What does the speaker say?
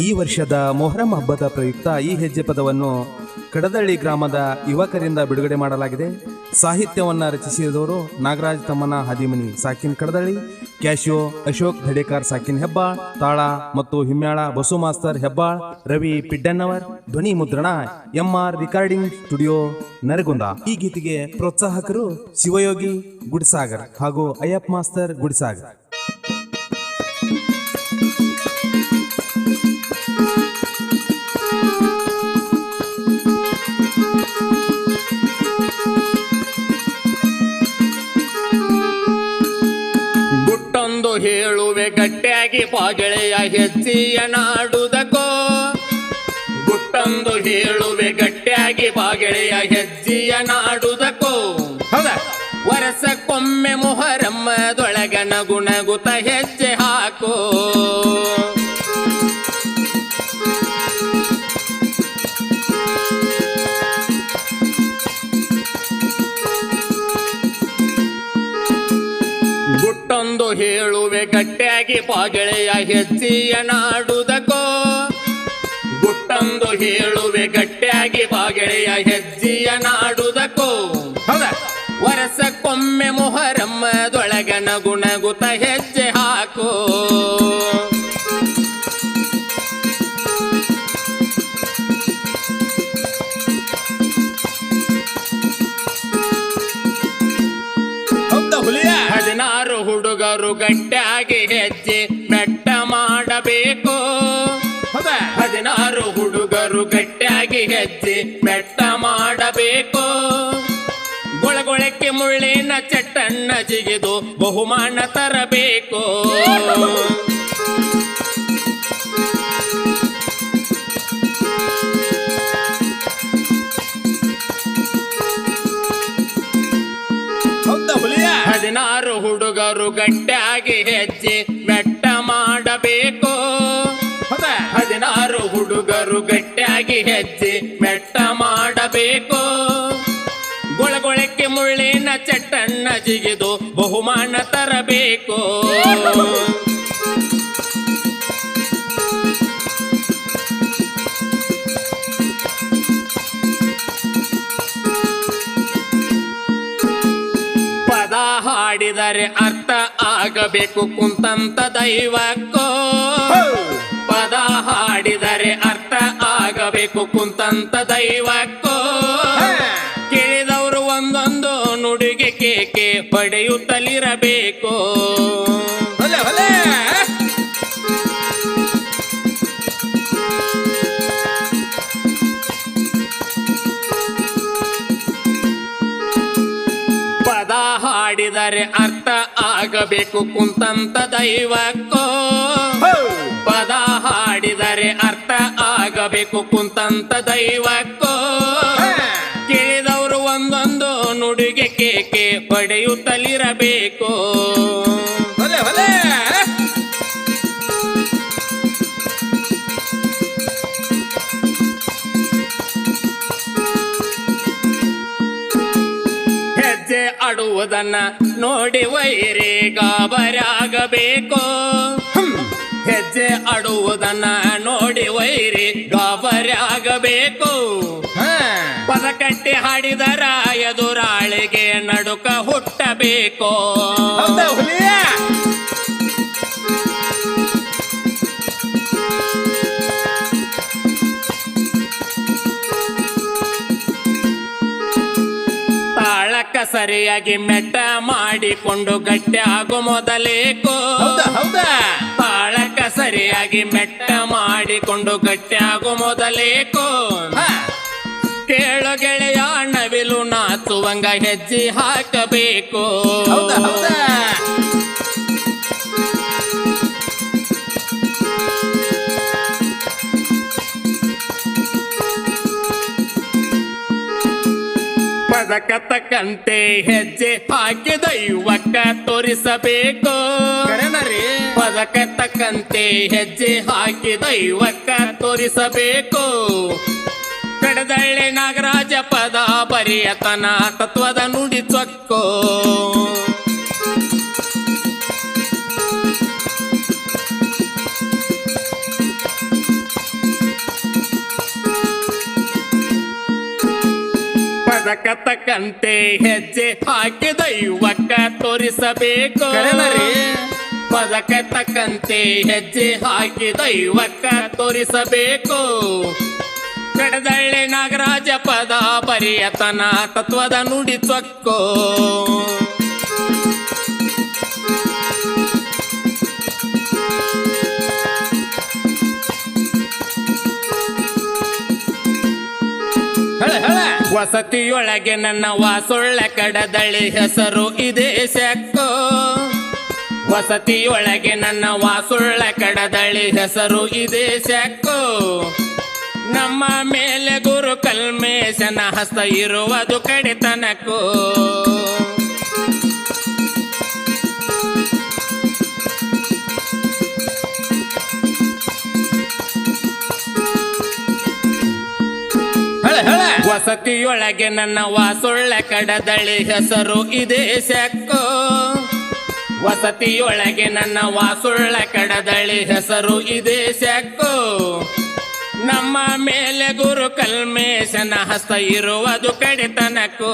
ಈ ವರ್ಷದ ಮೊಹರಂ ಹಬ್ಬದ ಪ್ರಯುಕ್ತ ಈ ಹೆಜ್ಜೆ ಪದವನ್ನು ಕಡದಳ್ಳಿ ಗ್ರಾಮದ ಯುವಕರಿಂದ ಬಿಡುಗಡೆ ಮಾಡಲಾಗಿದೆ. ಸಾಹಿತ್ಯವನ್ನು ರಚಿಸಿದವರು ನಾಗರಾಜ್ ತಮ್ಮನ ಹದಿಮನಿ ಸಾಕಿನ್ ಕಡದಳ್ಳಿ, ಕ್ಯಾಶಿಯೋ ಅಶೋಕ್ ಧಡೇಕರ್ ಸಾಕಿನ್ ಹೆಬ್ಬಾಳ್, ತಾಳ ಮತ್ತು ಹಿಮ್ಯಾಳ ಬಸು ಮಾಸ್ತರ್ ಹೆಬ್ಬಾಳ್, ರವಿ ಪಿಡ್ಡನ್ನವರ್, ಧ್ವನಿ ಮುದ್ರಣ MR ರಿಕಾರ್ಡಿಂಗ್ ಸ್ಟುಡಿಯೋ ನರಗುಂದ. ಈ ಗೀತೆಗೆ ಪ್ರೋತ್ಸಾಹಕರು ಶಿವಯೋಗಿ ಗುಡ್ಸಾಗರ್ ಹಾಗೂ ಅಯ್ಯಪ್ಪ ಮಾಸ್ತರ್ ಗುಡ್ಸಾಗರ್. ಹೇಳುವೆ ಗಟ್ಟಿಯಾಗಿ ಪಾಗೆಳೆಯ ಹೆಜ್ಜೆಯ ನಾಡುದಕೋ, ಗುಟ್ಟೊಂದು ಹೇಳುವೆ ಗಟ್ಟಿಯಾಗಿ ಪಾಗೆಳೆಯ ಹೆಜ್ಜೆಯ ನಾಡುದಕೋ. ವರ್ಷಕ್ಕೊಮ್ಮೆ ಮೊಹರಮ್ಮದೊಳಗ ನಗುನಗುತ ಹೆಜ್ಜೆ ಹಾಕೋ. ಗುಟ್ಟೊಂದು ಹೇಳುವೆ ಗಟ್ಟಿಯಾಗಿ ಪಾಗೆಳೆಯ ಹೆಜ್ಜೆಯ ನಾಡುದಕೋ, ಗುಟ್ಟೊಂದು ಹೇಳುವೆ ಗಟ್ಟಿಯಾಗಿ ಪಾಗೆಳೆಯ ಹೆಜ್ಜೆಯ ನಾಡುದಕೋ. ವರ್ಷಕ್ಕೊಮ್ಮೆ ಮೊಹರಮ್ಮದೊಳಗ ನಗುನಗುತ ಹೆಜ್ಜೆ ಹಾಕೋ. ಹದಿನಾರು ಹುಡುಗರು ಗಟ್ಟಿಯಾಗಿ ಹೆಜ್ಜೆ ಮೆಟ್ಟ ಮಾಡಬೇಕು. 16 ಹುಡುಗರು ಗಟ್ಟಿಯಾಗಿ ಹೆಜ್ಜೆ ಮೆಟ್ಟ ಮಾಡಬೇಕು. ಗೊಳಗೊಳಕ್ಕೆ ಮುಳ್ಳಿನ ಚಟ್ಟಣ್ಣ ಜಿಗಿದು ಬಹುಮಾನ ತರಬೇಕು. ಹದಿನಾರು ಹುಡುಗರು ಗಟ್ಟಿಯಾಗಿ ಹೆಜ್ಜೆ ಮೆಟ್ಟ ಮಾಡಬೇಕು. 16 ಹುಡುಗರು ಗಟ್ಟಿಯಾಗಿ ಹೆಜ್ಜೆ ಮೆಟ್ಟ ಮಾಡಬೇಕು. ಗೊಳಗೊಳಕ್ಕೆ ಮುಳ್ಳಿನ ಚಟ್ಟಣ್ಣ ಜಿಗಿದು ಬಹುಮಾನ ತರಬೇಕು. ಪದ ಹಾಡಿದರೆ ಅರ್ಥ ಆಗಬೇಕು ಕುಂತಂತ ದೈವಕ್ಕೋ. ಪದ ಹಾಡಿದರೆ ಅರ್ಥ ಆಗಬೇಕು ಕುಂತಂತ ದೈವಕ್ಕೋ. ಕೇಳಿದವರು ಒಂದೊಂದು ನುಡಿಗೆ ಕೇಕೆ ಪಡೆಯುತ್ತಲಿರಬೇಕು. ಪದ ಹಾಡಿದರೆ ಅರ್ಥ ಆಗಬೇಕು ಕುಂತಂತ ದೈವಕ್ಕೋ. ಪದ ಹಾಡಿದರೆ ಅರ್ಥ ಆಗಬೇಕು ಕುಂತಂತ ದೈವಕ್ಕೋ. ಕೇಳಿದವರು ಒಂದೊಂದು ನುಡಿಗೆ ಕೇಕೆ ಪಡೆಯುತ್ತಲಿರಬೇಕು. ಹೆಜ್ಜೆ ಆಡುವುದನ್ನ ನೋಡಿ ವೈರಿ ಗಾಬರಾಗಬೇಕು. ಹೆಜ್ಜೆ ಆಡುವುದನ್ನ ನೋಡಿ ವೈರಿ ಗಾಬರಾಗಬೇಕು. ಪದ ಕಟ್ಟಿ ಹಾಡಿದರ ಎದುರಾಳಿಗೆ ನಡುಕ ಹುಟ್ಟಬೇಕು. ತಾಳಕ್ಕ ಸರಿಯಾಗಿ ಮೆಟ್ಟ ಮಾಡಿಕೊಂಡು ಗಟ್ಟಿ ಆಗೋ ಮೊದಲೇಕೋ. ತಾಳಕ್ಕ ಸರಿಯಾಗಿ ಮೆಟ್ಟ ಮಾಡಿಕೊಂಡು ಗಟ್ಟಿ ಆಗೋ ಮೊದಲೇಕೋ. ಕೇಳು ಗೆಳೆಯ ನವಿಲು ನಾಚುವಂಗ ಹೆಜ್ಜೆ ಹಾಕಬೇಕು. ಪದಕ ತಕ್ಕಂತೆ ಹೆಜ್ಜೆ ಹಾಕಿ ದೈವಕ್ಕ ತೋರಿಸಬೇಕು. ಪದಕ ತಕ್ಕಂತೆ ಹೆಜ್ಜೆ ಹಾಕಿ ದೈವಕ್ಕ ತೋರಿಸಬೇಕು. ಕಡದಳ್ಳಿ ನಾಗರಾಜ ಪದ ಬರಿಯತನ ತತ್ವದ ನುಡಿ ಚೊಕ್ಕೋ. ಪದಕ ತಕ್ಕಂತೆ ಹೆಜ್ಜೆ ಹಾಕಿ ದೈವಕ್ಕ ತೋರಿಸಬೇಕು ಕರೆನರಿ. ಪದಕ ತಕ್ಕಂತೆ ಹೆಜ್ಜೆ ಹಾಕಿ ದೈವಕ್ಕ ತೋರಿಸಬೇಕು ಕಡದಳ್ಳಿ ನಾಗರಾಜ ಪದ ಬರಿಯತನ ತತ್ವದ ನುಡಿ ಚೊಕ್ಕೋ ವಸತಿಯೊಳಗೆ ನನ್ನ ವಾಸೊಳ್ಳ ಕಡದಳ್ಳಿ ಹೆಸರು ಇದೇ ಸೆಕ್ಕೋ ವಸತಿಯೊಳಗೆ ನನ್ನ ವಾಸುಳ್ಳ ಕಡದಳ್ಳಿ ಹೆಸರು ಇದೇ ಸೆಕ್ಕೋ ನಮ್ಮ ಮೇಲೆ ಗುರು ಕಲ್ಮೇಶನ ಹಸ್ತ ಇರುವುದು ಕಡೆತನಕ್ಕೋ ವಸತಿಯೊಳಗೆ ನನ್ನ ವಾಸುಳ್ಳ ಕಡದಳ್ಳಿ ಹೆಸರು ಇದೇ ಸೆಕ್ಕೋ ವಸತಿಯೊಳಗೆ ನನ್ನ ವಾಸುಳ್ಳ ಕಡದಳ್ಳಿ ಹೆಸರು ಇದೇ ಸೆಕ್ಕೋ ನಮ್ಮ ಮೇಲೆ ಗುರು ಕಲ್ಮೇಶನ ಹಸ್ತ ಇರುವುದು ಕಡೆತನಕ್ಕೋ